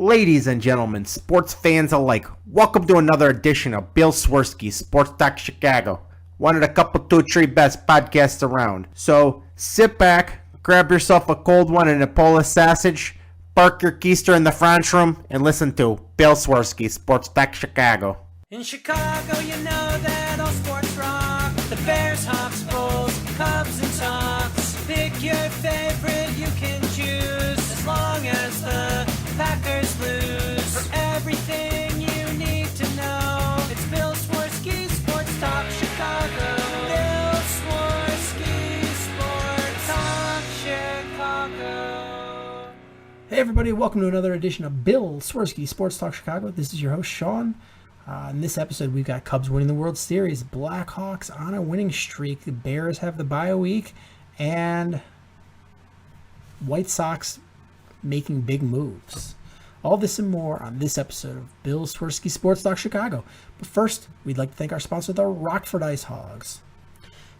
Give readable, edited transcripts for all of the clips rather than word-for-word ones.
Ladies and gentlemen, sports fans alike, welcome to another edition of Bill Swerski, Sports Talk Chicago. One of the couple, two, three best podcasts around. So sit back, grab yourself a cold one and a Polish sausage, park your keister in the French room, and listen to Bill Swerski, Sports Talk Chicago. In Chicago, you know that all sports rock. The Bears, Hawks, Bulls, Cubs, and Sox. Pick your favorite, you can choose. As long as the Packers lose. For everything you need to know, it's Bill Swerski, Sports Talk Chicago. Bill Swerski, Sports Talk Chicago. Hey everybody, welcome to another edition of Bill Swerski, Sports Talk Chicago. This is your host, Sean. In this episode, we've got Cubs winning the World Series, Blackhawks on a winning streak, the Bears have the bye week, and White Sox making big moves. All this and more on this episode of Bill Swerski Sports Talk Chicago. But first, we'd like to thank our sponsor, the Rockford Ice Hogs.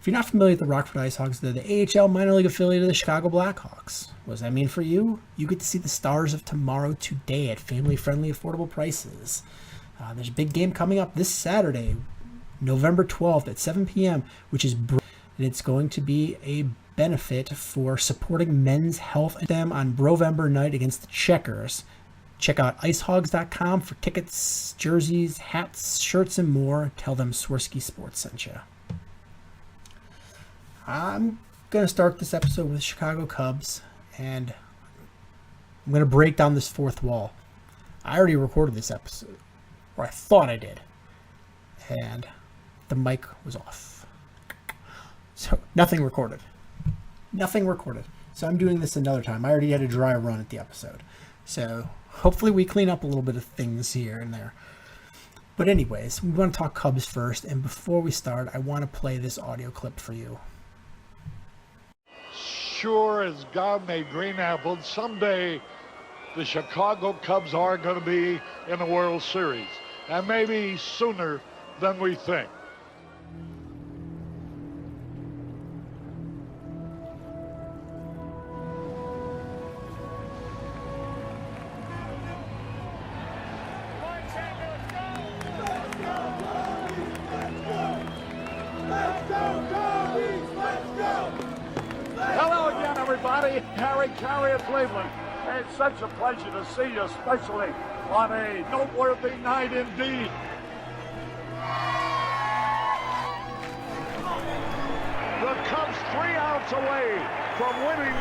If you're not familiar with the Rockford Ice Hogs, they're the AHL minor league affiliate of the Chicago Blackhawks. What does that mean for you? You get to see the stars of tomorrow today at family-friendly, affordable prices. There's a big game coming up this Saturday, November 12th at 7 p.m., which is and it's going to be a benefit for supporting men's health and them on Brovember night against the Checkers. Check out icehogs.com for tickets, jerseys, hats, shirts, and more. Tell them Swerski Sports sent you. I'm going to start this episode with Chicago Cubs, and I'm going to break down this fourth wall. I already recorded this episode, or I thought I did, and the mic was off. So nothing recorded. So I'm doing this another time. I already had a dry run at the episode. So hopefully we clean up a little bit of things here and there. But anyways, we want to talk Cubs first. And before we start, I want to play this audio clip for you. Sure as God made green apples, someday the Chicago Cubs are going to be in the World Series. And maybe sooner than we think. Hello again, everybody. Harry Carey of Cleveland. It's such a pleasure to see you, especially on a noteworthy night indeed. The Cubs 3 outs away from winning.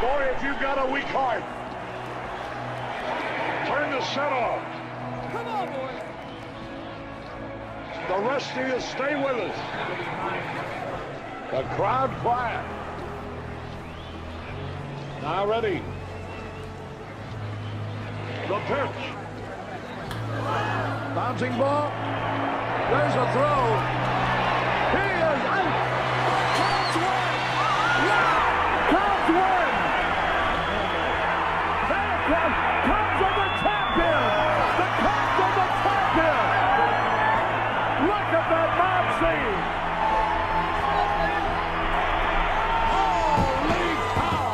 Boy, if you've got a weak heart, turn the set off. Come on, boy. The rest of you stay with us. The crowd quiet. Now ready. The pitch. Bouncing ball. There's a throw. He is out. Cubs win. Yeah! Cubs win. Cubs are the champion. The Cubs are the champion. Look at that mob scene. Holy cow.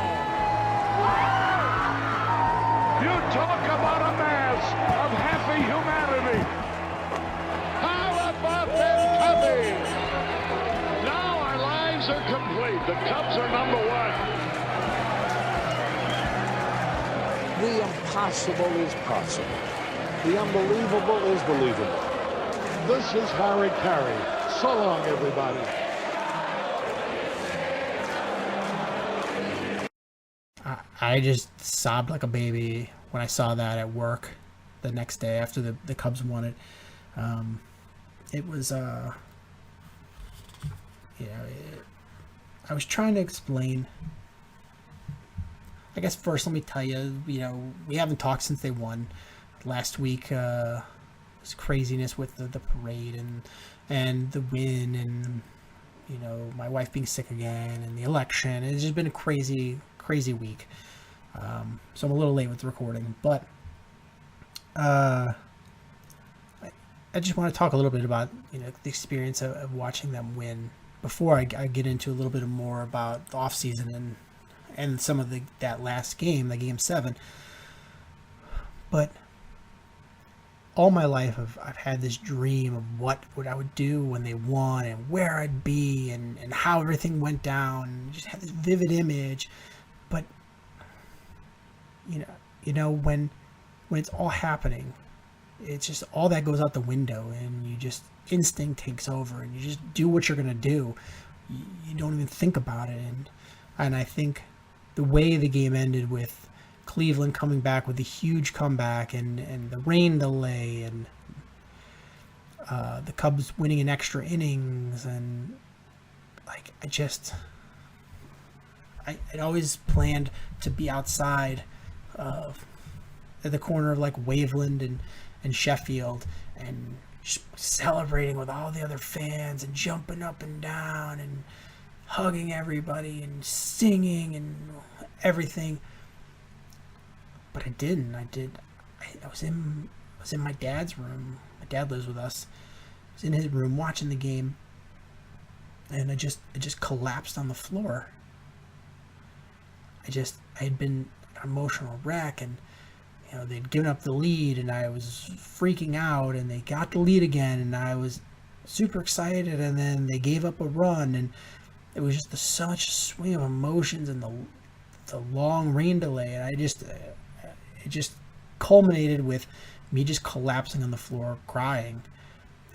You talk about a mass of happy humanity. How about them Cubbies? Now our lives are complete. The Cubs are number one. The impossible is possible. The unbelievable is believable. This is Harry Carey. So long, everybody. I just sobbed like a baby when I saw that at work the next day after the Cubs won it. It was, I was trying to explain. I guess first let me tell you, we haven't talked since they won. Last week, this craziness with the parade and the win and, my wife being sick again and the election. It's just been a crazy week. So I'm a little late with the recording, but I just want to talk a little bit about the experience of watching them win before I get into a little bit more about the offseason and some of that last game, the game 7. But all my life, I've had this dream of what I would do when they won and where I'd be and how everything went down. And just had this vivid image. But, when it's all happening, it's just all that goes out the window, and you just instinct takes over, and you just do what you're going to do. You don't even think about it. And I think the way the game ended with Cleveland coming back with a huge comeback and the rain delay and the Cubs winning in extra innings, and like I'd always planned to be outside at the corner of like Waveland and Sheffield and just celebrating with all the other fans and jumping up and down and hugging everybody and singing and everything. But I didn't. I was in my dad's room. My dad lives with us. I was in his room watching the game, and I just collapsed on the floor. I had been an emotional wreck, and they'd given up the lead, and I was freaking out, and they got the lead again, and I was super excited, and then they gave up a run, and it was just such a swing of emotions and the long rain delay, and it just culminated with me just collapsing on the floor, crying.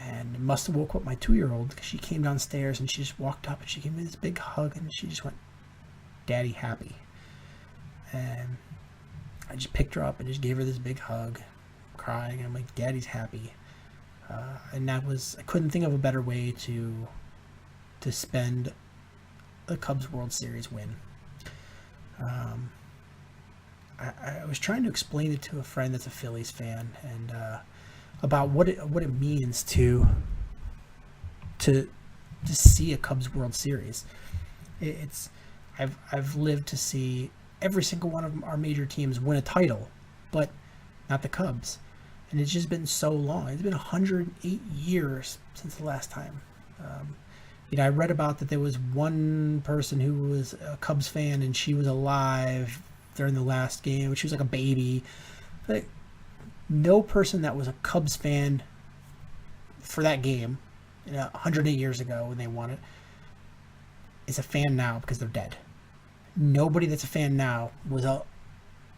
And it must have woke up my 2-year-old, because she came downstairs and she just walked up and she gave me this big hug, and she just went, "Daddy happy." And I just picked her up and just gave her this big hug, crying. And I'm like, "Daddy's happy." And I couldn't think of a better way to spend a Cubs World Series win. I was trying to explain it to a friend that's a Phillies fan, and about what it means to see a Cubs World Series. I've lived to see every single one of our major teams win a title, but not the Cubs. And it's just been so long. It's been 108 years since the last time. I read about that there was one person who was a Cubs fan, and she was alive during the last game. She was like a baby. But no person that was a Cubs fan for that game 108 years ago when they won it is a fan now, because they're dead. Nobody that's a fan now was a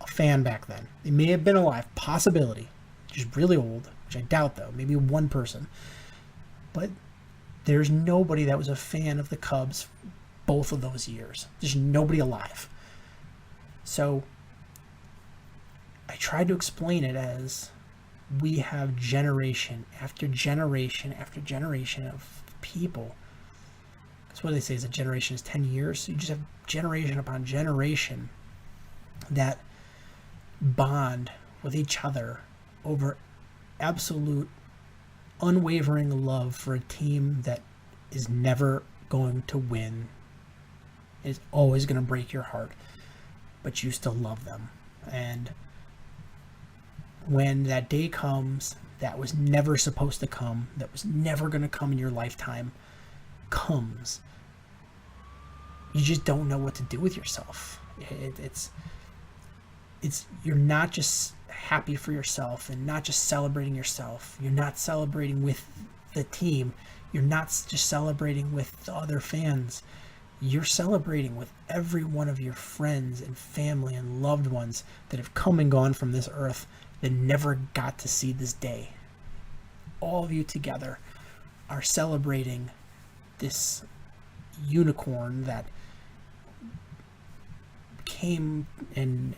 fan back then. They may have been alive, possibility, just really old, which I doubt though, maybe one person. But there's nobody that was a fan of the Cubs both of those years. There's nobody alive. So I tried to explain it as we have generation after generation after generation of people. That's what they say is a generation is 10 years. So you just have generation upon generation that bond with each other over absolute unwavering love for a team that is never going to win, is always going to break your heart, but you still love them. And when that day comes that was never supposed to come, that was never going to come in your lifetime, comes, you just don't know what to do with yourself. It's you're not just happy for yourself and not just celebrating yourself. You're not celebrating with the team. You're not just celebrating with the other fans. You're celebrating with every one of your friends and family and loved ones that have come and gone from this earth that never got to see this day. All of you together are celebrating this unicorn that came and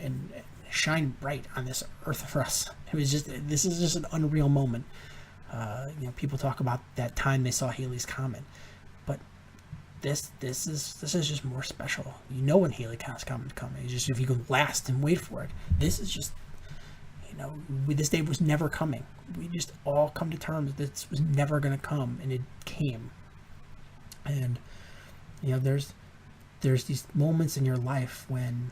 shined bright on this earth for us. This is just an unreal moment. People talk about that time they saw Halley's Comet, but this is just more special. You know when Halley's Comet is coming. It's just if you can last and wait for it. This is just, this day was never coming. We just all come to terms that this was never going to come, and it came. And there's these moments in your life when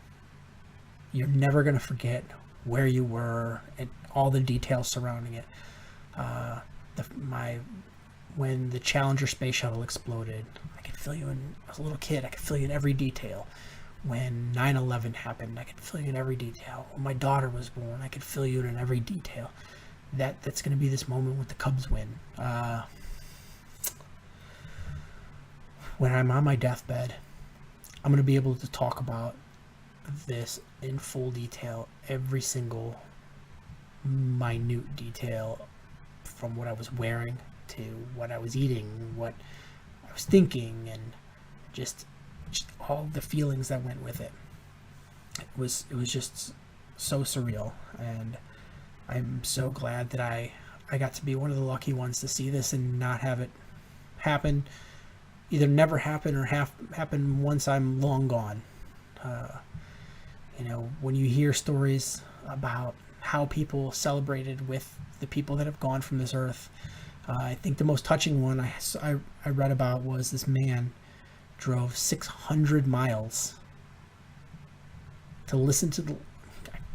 you're never going to forget where you were and all the details surrounding it. When the Challenger space shuttle exploded, I was a little kid, I could feel you in every detail. When 9/11 happened, I could fill you in every detail. When my daughter was born, I could fill you in every detail. That's going to be this moment with the Cubs win. When I'm on my deathbed, I'm going to be able to talk about this in full detail, every single minute detail, from what I was wearing to what I was eating, what I was thinking, and just all the feelings that went with it. It was just so surreal, and I'm so glad that I got to be one of the lucky ones to see this and not have it happen, either never happen or happen once I'm long gone. When you hear stories about how people celebrated with the people that have gone from this earth, I think the most touching one I read about was this man drove 600 miles to listen to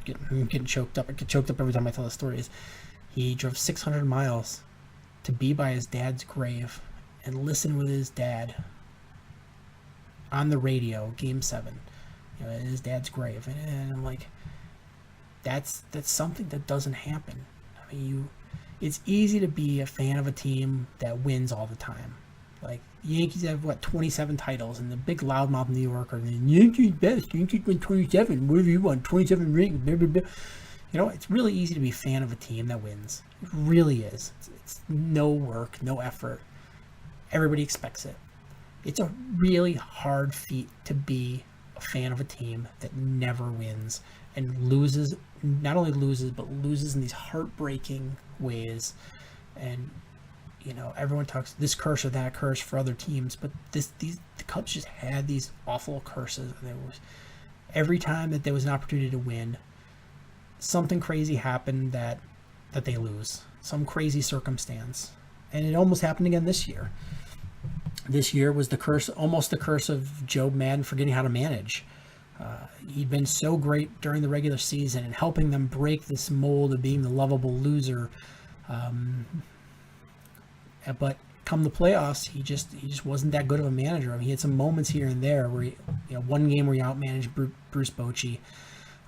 I'm getting choked up. I get choked up every time I tell the stories. He drove 600 miles to be by his dad's grave and listen with his dad on the radio, Game 7, at his dad's grave. And I'm like, that's something that doesn't happen. I mean, it's easy to be a fan of a team that wins all the time. Like, Yankees have, 27 titles, and the big loudmouth New Yorker, the Yankees best, Yankees win 27, what have you won, 27 rings, blah, blah, blah. It's really easy to be a fan of a team that wins. It really is. It's no work, no effort. Everybody expects it. It's a really hard feat to be a fan of a team that never wins and loses, not only loses, but loses in these heartbreaking ways. And everyone talks this curse or that curse for other teams, but the Cubs just had these awful curses. And every time that there was an opportunity to win, something crazy happened that they lose. Some crazy circumstance. And it almost happened again this year. This year was almost the curse of Joe Madden forgetting how to manage. He'd been so great during the regular season and helping them break this mold of being the lovable loser. But come the playoffs, he just wasn't that good of a manager. I mean, he had some moments here and there where one game where he outmanaged Bruce Bochy,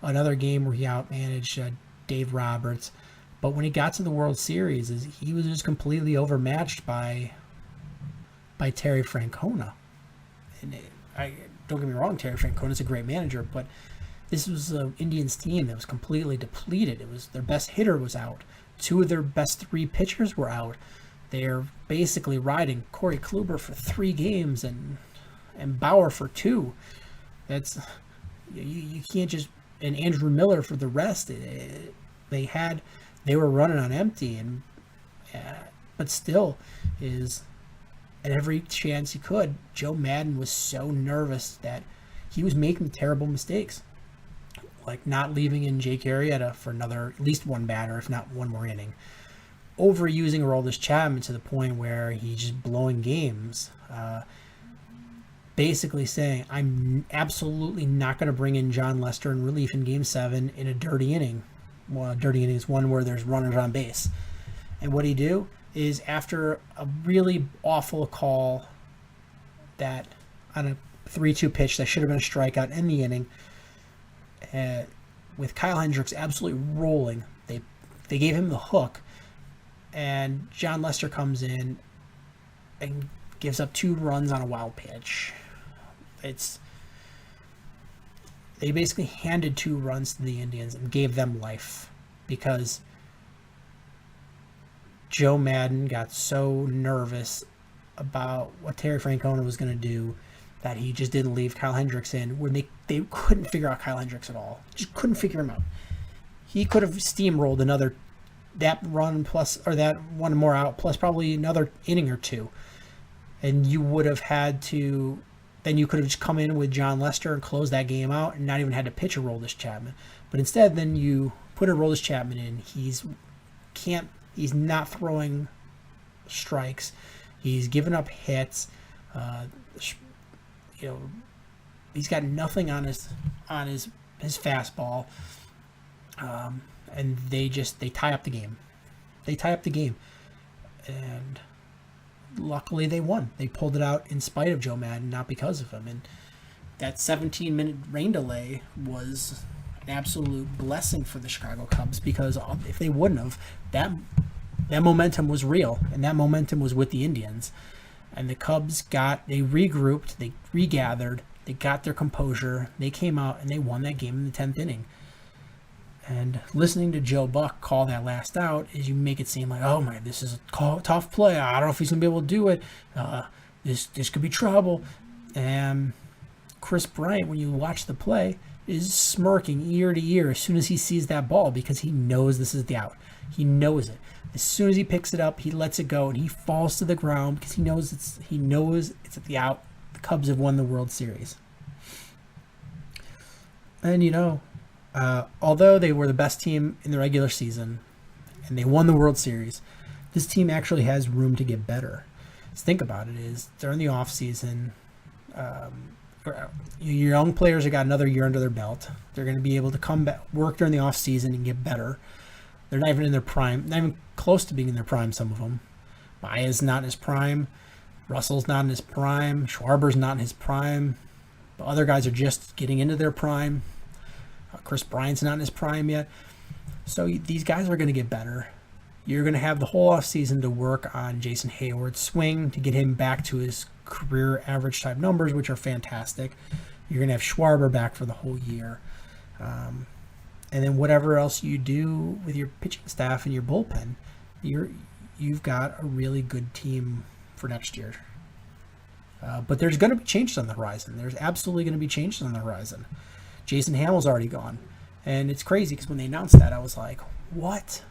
another game where he outmanaged Dave Roberts. But when he got to the World Series, he was just completely overmatched by Terry Francona. And don't get me wrong, Terry Francona's a great manager, but this was an Indians team that was completely depleted. It was their best hitter was out. Two of their best three pitchers were out. They're basically riding Corey Kluber for 3 games and Bauer for 2. That's you can't just, and Andrew Miller for the rest. They were running on empty, and but still at every chance he could, Joe Madden was so nervous that he was making terrible mistakes, like not leaving in Jake Arrieta for at least one batter, if not one more inning. Overusing Aroldis Chapman to the point where he's just blowing games. Basically saying, I'm absolutely not going to bring in John Lester in relief in Game 7 in a dirty inning. Well, a dirty inning is one where there's runners on base. And what he do is, after a really awful call that on a 3-2 pitch that should have been a strikeout in the inning, with Kyle Hendricks absolutely rolling, they gave him the hook, and John Lester comes in and gives up 2 runs on a wild pitch. They basically handed 2 runs to the Indians and gave them life because Joe Madden got so nervous about what Terry Francona was going to do that he just didn't leave Kyle Hendricks in, when they couldn't figure out Kyle Hendricks at all. Just couldn't figure him out. He could have steamrolled that run plus, or that one more out, plus probably another inning or 2. And you would have had to, then you could have just come in with John Lester and closed that game out and not even had to pitch a Aroldis Chapman. But instead, then you put a Aroldis Chapman in. He's not throwing strikes. He's giving up hits. He's got nothing on his fastball. And they tie up the game. And luckily they won. They pulled it out in spite of Joe Madden, not because of him. And that 17-minute rain delay was an absolute blessing for the Chicago Cubs, because if they wouldn't have, that momentum was real, and that momentum was with the Indians. And the Cubs they regrouped, they regathered, they got their composure, they came out and they won that game in the 10th inning. And listening to Joe Buck call that last out is you make it seem like, oh my, this is a tough play. I don't know if he's going to be able to do it. This could be trouble. And Chris Bryant, when you watch the play, is smirking ear to ear as soon as he sees that ball, because he knows this is the out. He knows it. As soon as he picks it up, he lets it go and he falls to the ground because he knows it's at the out. The Cubs have won the World Series. And although they were the best team in the regular season and they won the World Series, this team actually has room to get better. Just think about it, is during the offseason, your young players have got another year under their belt. They're going to be able to come back, work during the offseason and get better. They're not even in their prime, not even close to being in their prime, some of them. Maya's not in his prime. Russell's not in his prime. Schwarber's not in his prime. The other guys are just getting into their prime. Chris Bryant's not in his prime yet. So these guys are going to get better. You're going to have the whole offseason to work on Jason Hayward's swing to get him back to his career average type numbers, which are fantastic. You're going to have Schwarber back for the whole year. And then whatever else you do with your pitching staff and your bullpen, you've got a really good team for next year. But there's going to be changes on the horizon. There's absolutely going to be changes on the horizon. Jason Hamill's already gone. And it's crazy because when they announced that, I was like, what?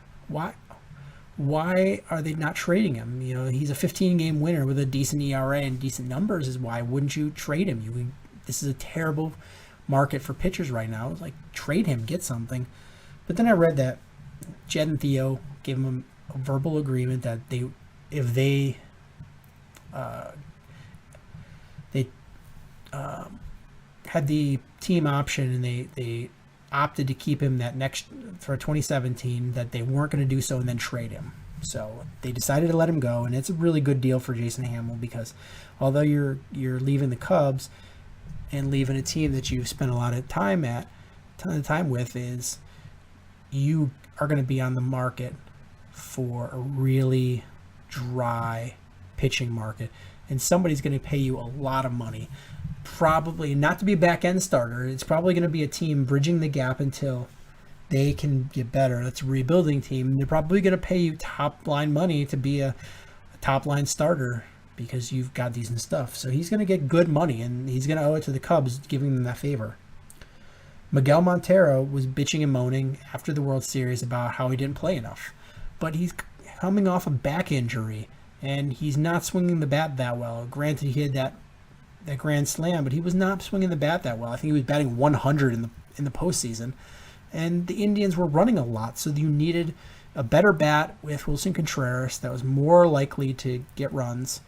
Why are they not trading him? He's a 15-game winner with a decent ERA and decent numbers. Why wouldn't you trade him? This is a terrible market for pitchers right now. It's like, trade him, get something. But then I read that Jed and Theo gave him a verbal agreement that if they had the team option and they opted to keep him for 2017, that they weren't going to do so and then trade him. So they decided to let him go, and it's a really good deal for Jason Hamill, because although you're leaving the Cubs and leaving a team that you've spent a lot of time with, is you are going to be on the market for a really dry pitching market, and somebody's going to pay you a lot of money. Probably not to be a back-end starter. It's probably going to be a team bridging the gap until they can get better. That's a rebuilding team. They're probably going to pay you top-line money to be a top-line starter because you've got decent stuff. So he's going to get good money, and he's going to owe it to the Cubs, giving them that favor. Miguel Montero was bitching and moaning after the World Series about how he didn't play enough. But he's coming off a back injury, and he's not swinging the bat that well. Granted, he had that grand slam, but he was not swinging the bat that well. I think he was batting 100 in the postseason, and the Indians were running a lot, so you needed a better bat with Wilson Contreras that was more likely to get runs,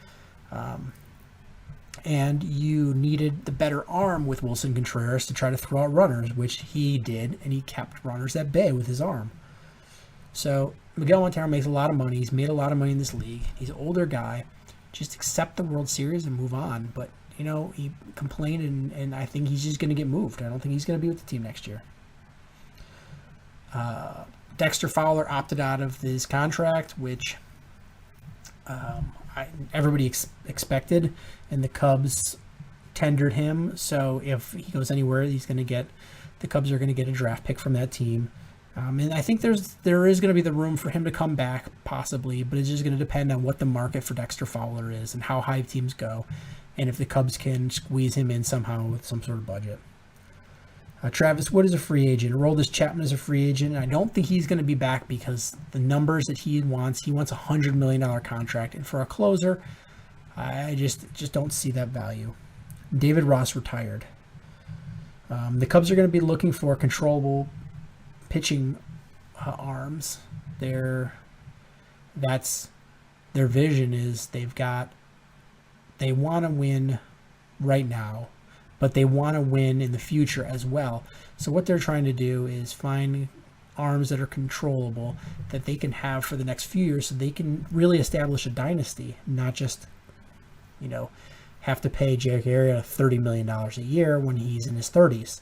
and you needed the better arm with Wilson Contreras to try to throw out runners, which he did, and he kept runners at bay with his arm. So Miguel Montero makes a lot of money. He's made a lot of money in this league. He's an older guy. Just accept the World Series and move on. But he complained, and I think he's just going to get moved. I don't think he's going to be with the team next year. Dexter Fowler opted out of his contract, which everybody expected, and the Cubs tendered him. So if he goes anywhere, the Cubs are going to get a draft pick from that team. And I think there is going to be the room for him to come back, possibly, but it's just going to depend on what the market for Dexter Fowler is and how high teams go, and if the Cubs can squeeze him in somehow with some sort of budget. Travis Wood is a free agent. Aroldis Chapman is a free agent, and I don't think he's going to be back because the numbers that he wants a $100 million contract, and for a closer, I just don't see that value. David Ross retired. The Cubs are going to be looking for controllable pitching arms. That's their vision. Is they want to win right now, but they want to win in the future as well. So what they're trying to do is find arms that are controllable that they can have for the next few years, so they can really establish a dynasty, not just have to pay Jake Arrieta $30 million a year when he's in his 30s.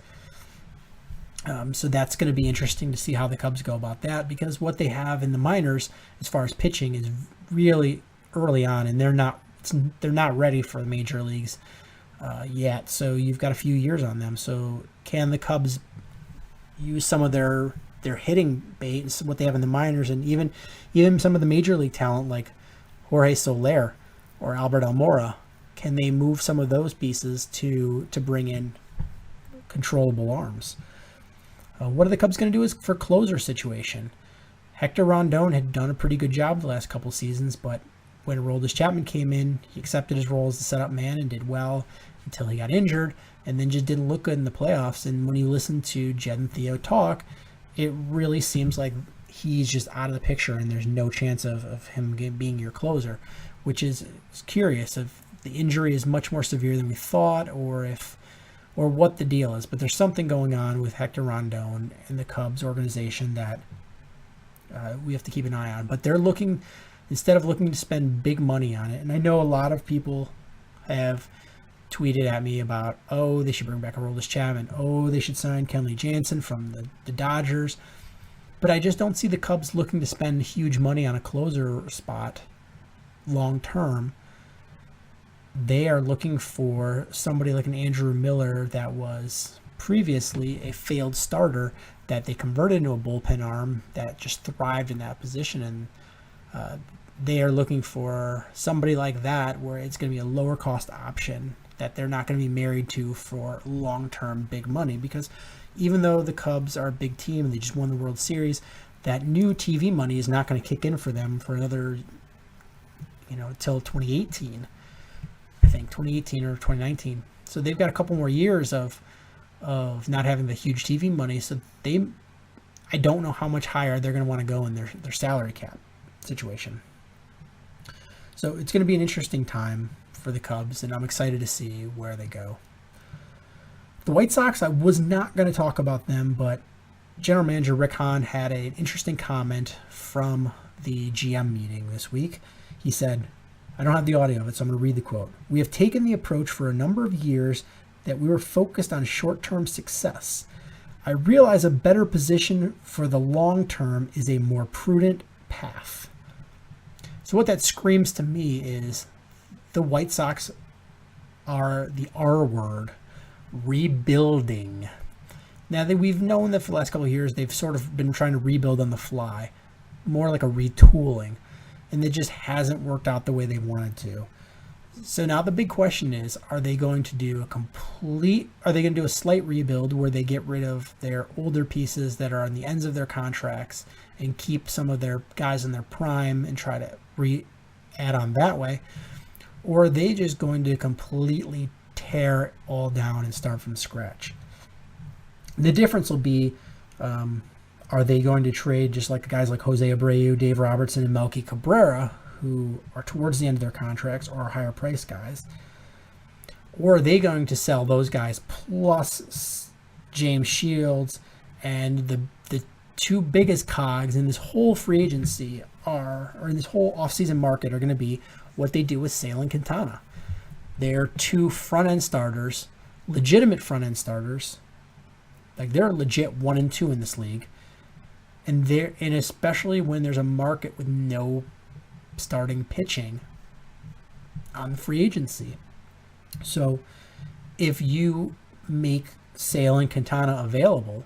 So that's going to be interesting to see how the Cubs go about that, because what they have in the minors as far as pitching is really early on, and they're not ready for the major leagues yet. So you've got a few years on them. So can the Cubs use some of their hitting bait, what they have in the minors, and even some of the major league talent like Jorge Soler or Albert Almora? Can they move some of those pieces to bring in controllable arms? What are the Cubs going to do is for closer situation? Hector Rondon had done a pretty good job the last couple seasons, but when Aroldis Chapman came in, he accepted his role as the setup man and did well until he got injured, and then just didn't look good in the playoffs. And when you listen to Jed and Theo talk, it really seems like he's just out of the picture, and there's no chance of him being your closer, which is curious if the injury is much more severe than we thought, or what the deal is. But there's something going on with Hector Rondon and the Cubs organization that we have to keep an eye on. But they're looking, instead of looking to spend big money on it, and I know a lot of people have tweeted at me about, they should bring back Aroldis Chapman, they should sign Kenley Jansen from the Dodgers. But I just don't see the Cubs looking to spend huge money on a closer spot long term. They are looking for somebody like an Andrew Miller that was previously a failed starter that they converted into a bullpen arm that just thrived in that position. And they are looking for somebody like that where it's going to be a lower cost option that they're not going to be married to for long-term big money. Because even though the Cubs are a big team and they just won the World Series, that new TV money is not going to kick in for them for another, until 2018. I think 2018 or 2019. So they've got a couple more years of not having the huge TV money. So I don't know how much higher they're going to want to go in their salary cap situation. So it's going to be an interesting time for the Cubs, and I'm excited to see where they go. The White Sox, I was not going to talk about them, but General Manager Rick Hahn had an interesting comment from the GM meeting this week. He said, I don't have the audio of it, so I'm going to read the quote. "We have taken the approach for a number of years that we were focused on short-term success. I realize a better position for the long term is a more prudent path." So what that screams to me is the White Sox are the R word, rebuilding. Now that we've known that for the last couple of years, they've sort of been trying to rebuild on the fly, more like a retooling. And it just hasn't worked out the way they wanted to. So now the big question is, are they going to do a slight rebuild where they get rid of their older pieces that are on the ends of their contracts and keep some of their guys in their prime and try to add on that way? Or are they just going to completely tear it all down and start from scratch? The difference will be, are they going to trade just like guys like Jose Abreu, Dave Robertson, and Melky Cabrera, who are towards the end of their contracts or are higher price guys? Or are they going to sell those guys plus James Shields, and the two biggest cogs in this whole free agency or in this whole offseason market are going to be what they do with Sale and Quintana. They're two front-end starters, legitimate front-end starters. Like, they're legit 1 and 2 in this league. And especially when there's a market with no starting pitching on the free agency. So if you make Sale and Quintana available,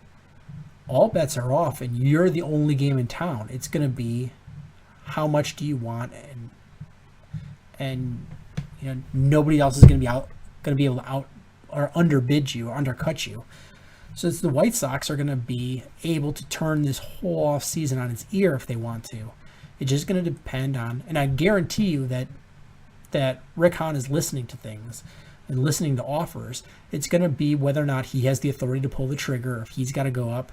all bets are off, and you're the only game in town. It's going to be how much do you want, and nobody else is going to be able to out or underbid you or undercut you. So it's the White Sox are going to be able to turn this whole off season on its ear if they want to. It's just going to depend on, and I guarantee you that Rick Hahn is listening to things and listening to offers. It's going to be whether or not he has the authority to pull the trigger, if he's got to go up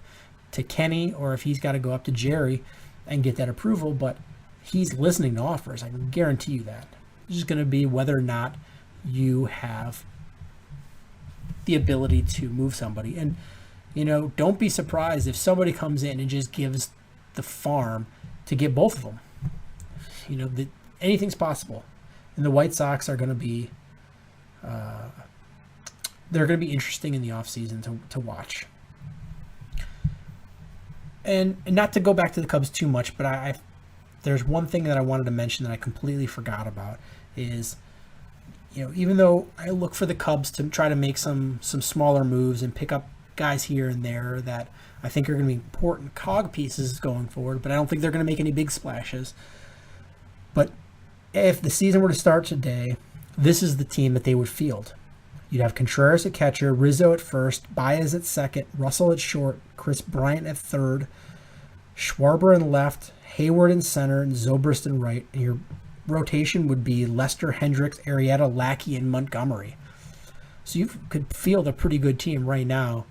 to Kenny or if he's got to go up to Jerry and get that approval. But he's listening to offers. I can guarantee you that. It's just going to be whether or not you have the ability to move somebody. And don't be surprised if somebody comes in and just gives the farm to get both of them. Anything's possible. And the White Sox are going to be they're going to be interesting in the offseason to watch. And not to go back to the Cubs too much, but there's one thing that I wanted to mention that I completely forgot about is, even though I look for the Cubs to try to make some smaller moves and pick up guys here and there that I think are going to be important cog pieces going forward, but I don't think they're going to make any big splashes. But if the season were to start today, this is the team that they would field. You'd have Contreras at catcher, Rizzo at first, Baez at second, Russell at short, Chris Bryant at third, Schwarber in left, Hayward in center, and Zobrist in right. And your rotation would be Lester, Hendricks, Arrieta, Lackey, and Montgomery. So you could field a pretty good team right now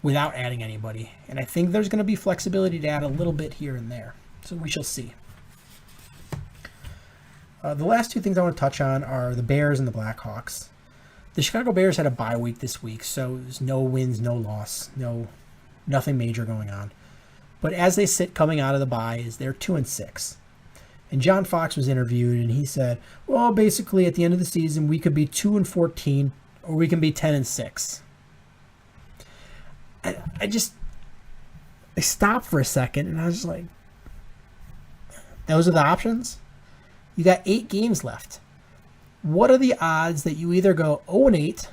without adding anybody. And I think there's going to be flexibility to add a little bit here and there. So we shall see. The last two things I want to touch on are the Bears and the Blackhawks. The Chicago Bears had a bye week this week, so there's no wins, no loss, nothing major going on. But as they sit coming out of the bye, they're 2-6. And John Fox was interviewed, and he said, well, basically at the end of the season, we could be 2-14, or we can be 10-6. I stopped for a second, and I was like, those are the options? You got 8 games left. What are the odds that you either go 0-8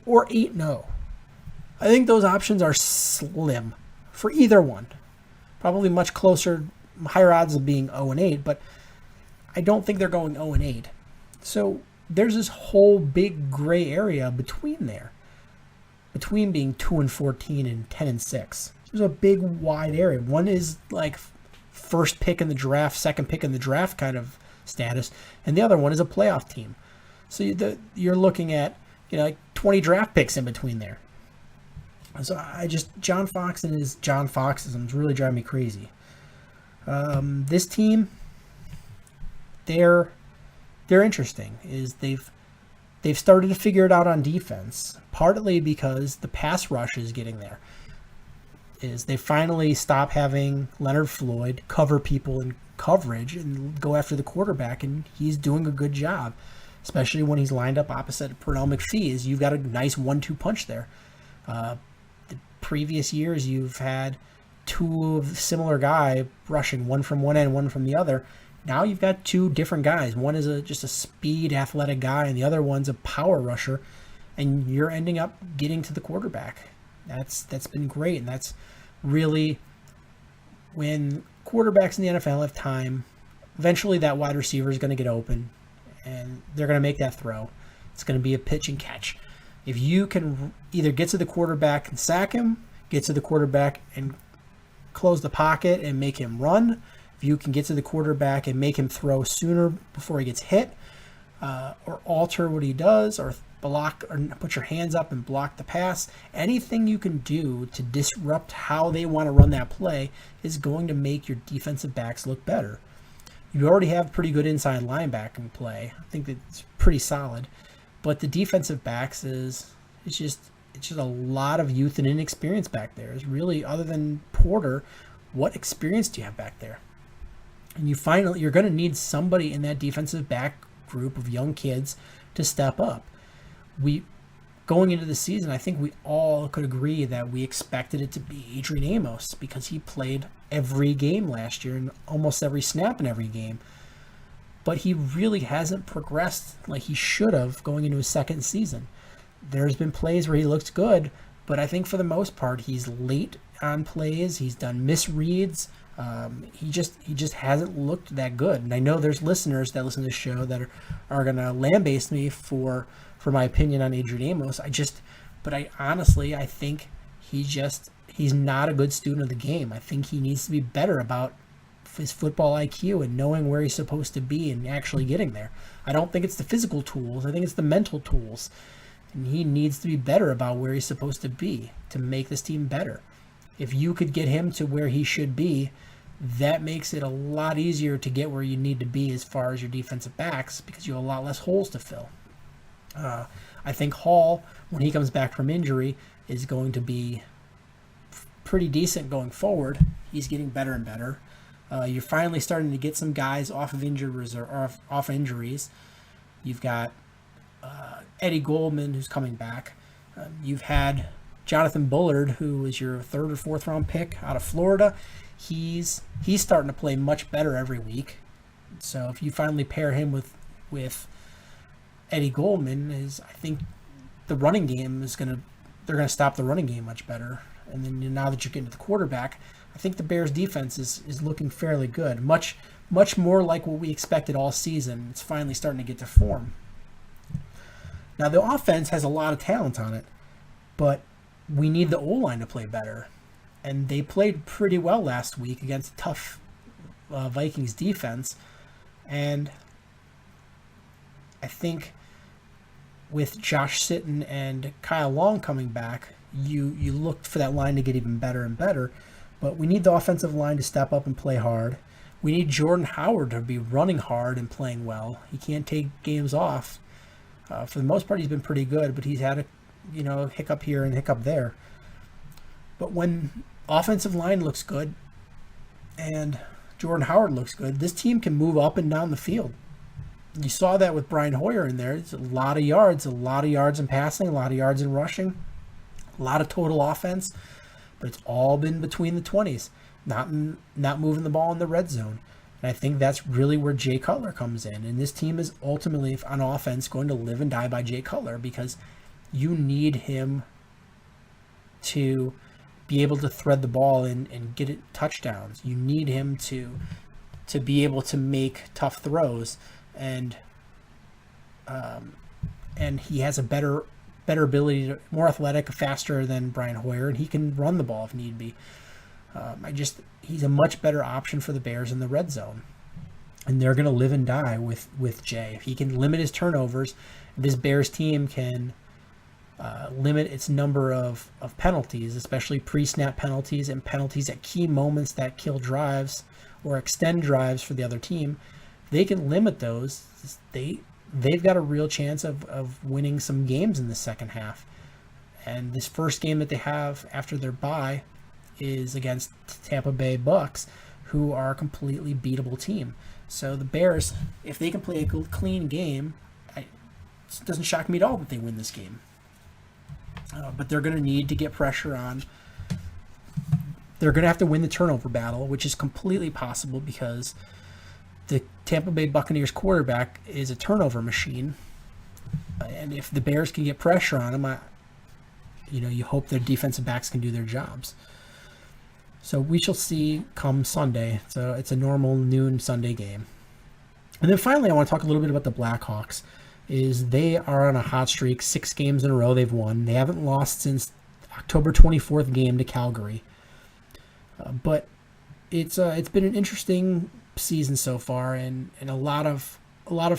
or 8-0? I think those options are slim for either one. Probably much closer, higher odds of being 0-8, but I don't think they're going 0-8. So there's this whole big gray area between there, between being 2-14 and 10-6. There's a big wide area. One is like first pick in the draft, second pick in the draft kind of status, and the other one is a playoff team. So you're looking at like 20 draft picks in between there. So John Fox and his John Foxisms really drive me crazy. This team, they're interesting. They've started to figure it out on defense, partly because the pass rush is getting there. They finally stop having Leonard Floyd cover people in coverage and go after the quarterback, and he's doing a good job, especially when he's lined up opposite Pernell McPhee. You've got a nice 1-2 punch there. The previous years, you've had two of the similar guy rushing, one from one end, one from the other. Now you've got two different guys. One is just a speed, athletic guy, and the other one's a power rusher, and you're ending up getting to the quarterback. That's been great, and that's really when quarterbacks in the NFL have time. Eventually, that wide receiver is going to get open, and they're going to make that throw. It's going to be a pitch and catch. If you can either get to the quarterback and sack him, get to the quarterback and close the pocket and make him run, if you can get to the quarterback and make him throw sooner before he gets hit, or alter what he does, or block, or put your hands up and block the pass, anything you can do to disrupt how they want to run that play is going to make your defensive backs look better. You already have pretty good inside linebacking play. I think that's pretty solid. But the defensive backs it's just a lot of youth and inexperience back there. It's really, other than Porter, what experience do you have back there? And you're going to need somebody in that defensive back group of young kids to step up. Going into the season, I think we all could agree that we expected it to be Adrian Amos because he played every game last year and almost every snap in every game. But he really hasn't progressed like he should have going into his second season. There's been plays where he looks good, but I think for the most part he's late on plays. He's done misreads. He just hasn't looked that good. And I know there's listeners that listen to the show that are going to lambaste me for my opinion on Adrian Amos. But I honestly think he's not a good student of the game. I think he needs to be better about his football IQ and knowing where he's supposed to be and actually getting there. I don't think it's the physical tools. I think it's the mental tools. And he needs to be better about where he's supposed to be to make this team better. If you could get him to where he should be, that makes it a lot easier to get where you need to be as far as your defensive backs because you have a lot less holes to fill. I think Hall, when he comes back from injury, is going to be pretty decent going forward. He's getting better and better. You're finally starting to get some guys off of injuries. You've got Eddie Goldman, who's coming back. You've had Jonathan Bullard, who was your 3rd or 4th round pick out of Florida. He's starting to play much better every week. So if you finally pair him with Eddie Goldman, I think the running game they're gonna stop the running game much better. And then now that you're getting to the quarterback, I think the Bears defense is looking fairly good. Much more like what we expected all season. It's finally starting to get to form. Now the offense has a lot of talent on it, but we need the O-line to play better. And they played pretty well last week against a tough Vikings defense. And I think with Josh Sitton and Kyle Long coming back, you looked for that line to get even better and better. But we need the offensive line to step up and play hard. We need Jordan Howard to be running hard and playing well. He can't take games off. For the most part, he's been pretty good, but he's had a hiccup here and hiccup there. But when offensive line looks good and Jordan Howard looks good, this team can move up and down the field. You saw that with Brian Hoyer in there. It's a lot of yards in passing, a lot of yards in rushing, a lot of total offense, but it's all been between the 20s, not moving the ball in the red zone. And I think that's really where Jay Cutler comes in. And this team is ultimately, on offense, going to live and die by Jay Cutler, because you need him to be able to thread the ball and get it touchdowns. You need him to be able to make tough throws, and he has a better ability, more athletic, faster than Brian Hoyer, and he can run the ball if need be. He's a much better option for the Bears in the red zone, and they're going to live and die with Jay. If he can limit his turnovers, this Bears team can limit its number of penalties, especially pre-snap penalties and penalties at key moments that kill drives or extend drives for the other team. If they can limit those, they've got a real chance of winning some games in the second half. And this first game that they have after their bye is against Tampa Bay Bucks, who are a completely beatable team. So the Bears, if they can play a clean game, it doesn't shock me at all that they win this game. But they're going to need to get pressure on. They're going to have to win the turnover battle, which is completely possible because the Tampa Bay Buccaneers quarterback is a turnover machine. And if the Bears can get pressure on him, you hope their defensive backs can do their jobs. So we shall see come Sunday. So it's a normal noon Sunday game. And then finally, I want to talk a little bit about the Blackhawks. They are on a hot streak, 6 games in a row they've won. They haven't lost since October 24th game to Calgary. But it's been an interesting season so far, and a lot of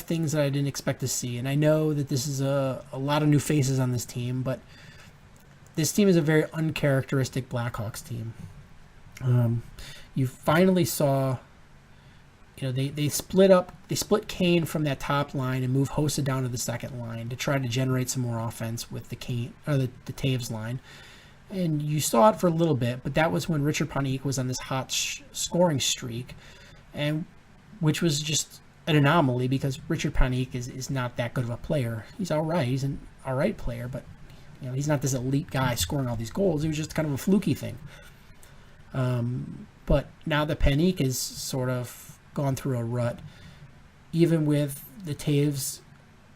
things that I didn't expect to see. And I know that this is a lot of new faces on this team, but this team is a very uncharacteristic Blackhawks team. You finally saw, they split Kane from that top line and moved Hossa down to the second line to try to generate some more offense with the Taves line. And you saw it for a little bit, but that was when Richard Panik was on this hot scoring streak, and which was just an anomaly because Richard Panik is not that good of a player. He's all right. He's an all right player, but he's not this elite guy scoring all these goals. It was just kind of a fluky thing. But now that Panik is sort of gone through a rut, even with the Taves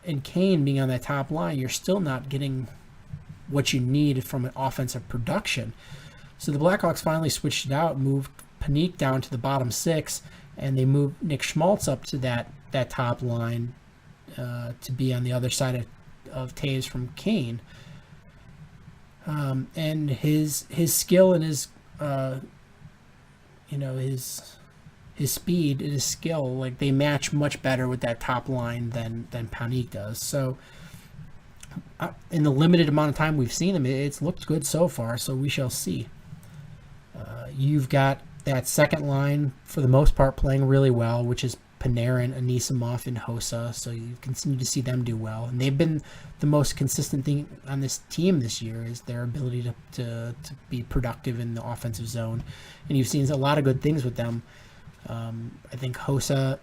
and Kane being on that top line, you're still not getting what you need from an offensive production. So the Blackhawks finally switched it out, moved Panik down to the bottom 6, and they moved Nick Schmaltz up to that top line to be on the other side of Taves from Kane. And his skill and his his speed and his skill, like, they match much better with that top line than Panik does. So in the limited amount of time we've seen him, it's looked good so far, so we shall see. You've got that second line, for the most part, playing really well, which is Panarin, Anisimov, and Hossa, so you continue to see them do well. And they've been the most consistent thing on this team this year is their ability to be productive in the offensive zone. And you've seen a lot of good things with them. I think Hossa,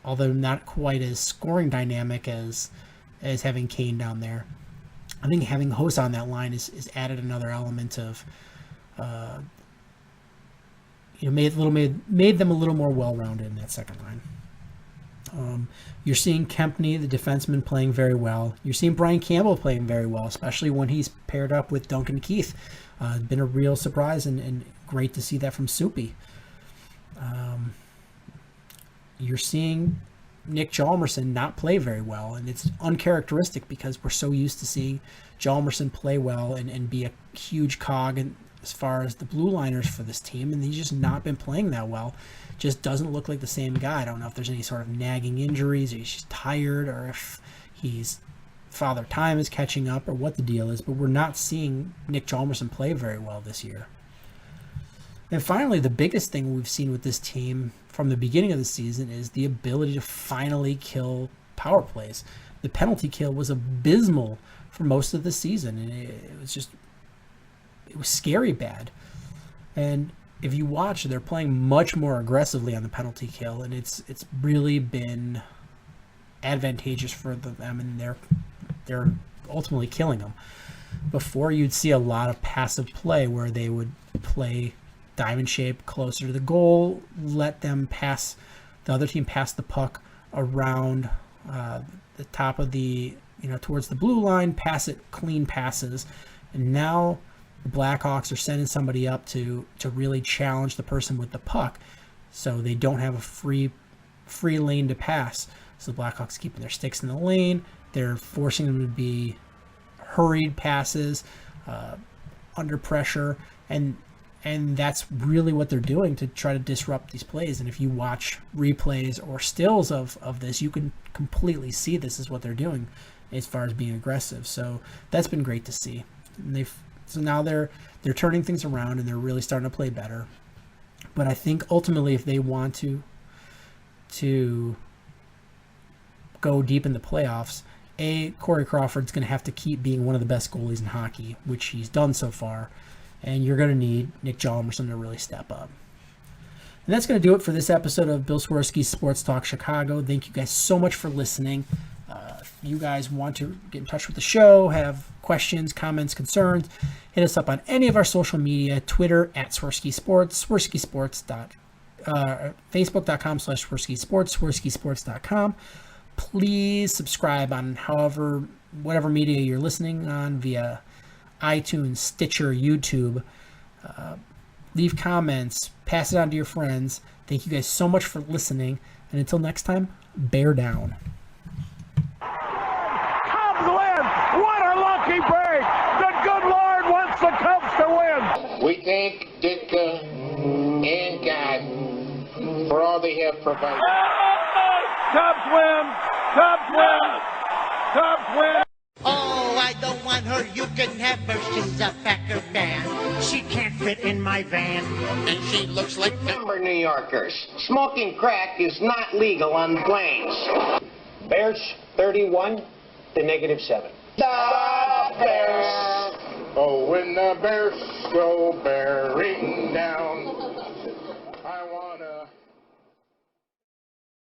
although not quite as scoring dynamic as as having Kane down there. I think having Host on that line is added another element of, made them a little more well-rounded in that second line. You're seeing Kempney, the defenseman, playing very well. You're seeing Brian Campbell playing very well, especially when he's paired up with Duncan Keith. Been a real surprise and great to see that from Soupy. You're seeing Nick Hjalmarsson not play very well, and it's uncharacteristic because we're so used to seeing Hjalmarsson play well and be a huge cog as far as the blue liners for this team, and he's just not been playing that well. Just doesn't look like the same guy. I don't know if there's any sort of nagging injuries, or he's just tired, or if he's Father Time is catching up, or what the deal is, but we're not seeing Nick Hjalmarsson play very well this year. And finally, the biggest thing we've seen with this team from the beginning of the season is the ability to finally kill power plays. The penalty kill was abysmal for most of the season, and it was scary bad. And if you watch, they're playing much more aggressively on the penalty kill, and it's really been advantageous for them, and they're ultimately killing them. Before, you'd see a lot of passive play where they would play diamond shape closer to the goal, let them pass, the other team pass the puck around the top of the, towards the blue line, pass it, clean passes. And now the Blackhawks are sending somebody up to really challenge the person with the puck, so they don't have a free lane to pass. So the Blackhawks keeping their sticks in the lane. They're forcing them to be hurried passes, under pressure, and that's really what they're doing to try to disrupt these plays. And if you watch replays or stills of this, you can completely see this is what they're doing as far as being aggressive. So that's been great to see. And so now they're turning things around, and they're really starting to play better. But I think ultimately, if they want to go deep in the playoffs, Corey Crawford's going to have to keep being one of the best goalies in hockey, which he's done so far. And you're going to need Nick Hjalmarsson to really step up. And that's going to do it for this episode of Bill Swerski's Sports Talk Chicago. Thank you guys so much for listening. If you guys want to get in touch with the show, have questions, comments, concerns, hit us up on any of our social media, Twitter @Swerski Sports, Facebook.com/Swerski Sports, SwerskiSports.com. Please subscribe on whatever media you're listening on via iTunes, Stitcher, YouTube. Leave comments, pass it on to your friends. Thank you guys so much for listening, and until next time, bear down. Cubs win! What a lucky break! The good Lord wants the Cubs to win! We thank Ditka and God for all they have provided. Cubs win! Cubs win! Cubs win! Oh, I don't want her. You can have her. She's a Packer fan. She can't fit in my van. And she looks like number New Yorkers. Smoking crack is not legal on planes. Bears 31 to -7. The Bears. Oh, when the Bears go bearing down.